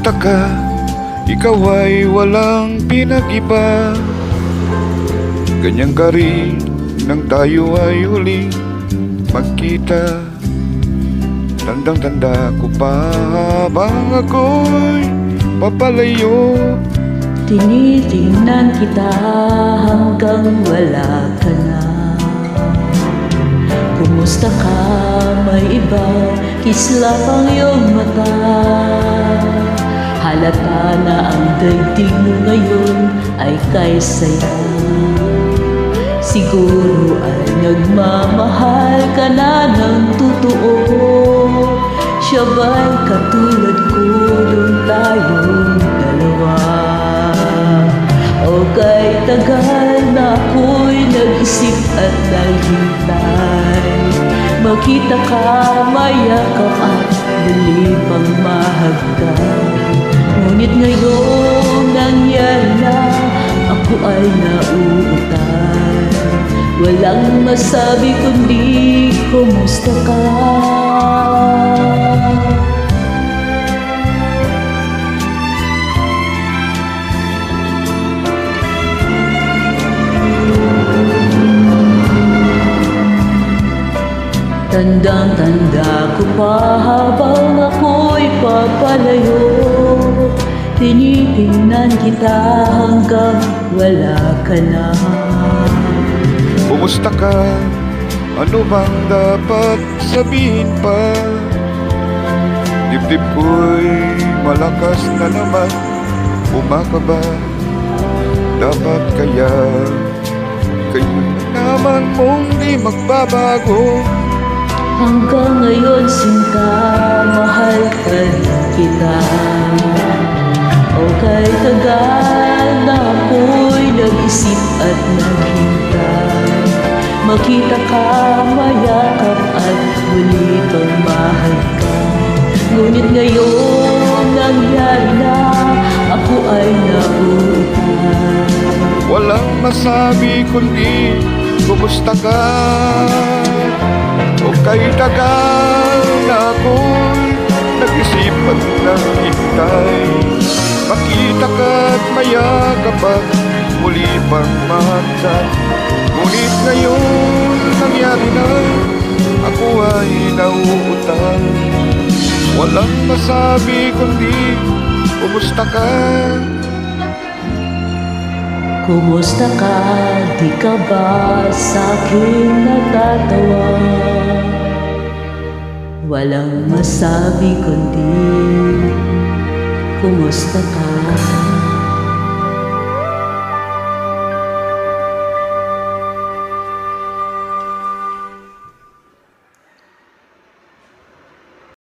Kumusta ka? Ikaw ay walang pinag-iba. Ganyan ka rin nang tayo ay huling magkita. Tandang-tanda ko pa habang ako'y papalayo. Tinitingnan kita hanggang wala ka na. Kumusta ka? May iba, kislap ang iyong mata. Halata na ang daigdig mo ngayon ay kay saya. Siguro ay nagmamahal ka na ng totoo. Siya ba'y katulad ko nung tayong dalawa? O kay tagal na ako'y nag-isip at naghintay. Makita ka, mayakap at muli pang mahagkan. Ngunit ngayon nangyari na, ako ay nauutan. Walang masabi kundi kumusta ka? Tandang-tanda ko pa habang ako'y papalayo. Tinitingnan kita hanggang wala ka na. Kumusta ka? Ano bang dapat sabihin pa? Dibdib ko'y malakas na naman umakaba. Dapat kaya kayo naman mong di magbabago. Hanggang ngayon sinta, mahal ka kita. O kay tagal na ako'y nag-isip at naghintay. Makita ka, mayakap at muli kang mahagkan. Ngunit ngayon nangyari na, ako ay nauutan. Walang masabi kundi kumusta ka? O kay tagal na ako'y nag-isip at naghintay. Makita ka't mayakap at muli pang mahagkan. Ngunit ngayon nangyari na, ako ay nauutan. Walang masabi kundi kumusta ka? Kumusta ka? Di ka ba sa'kin natatawa? Walang masabi kundi kumusta ka?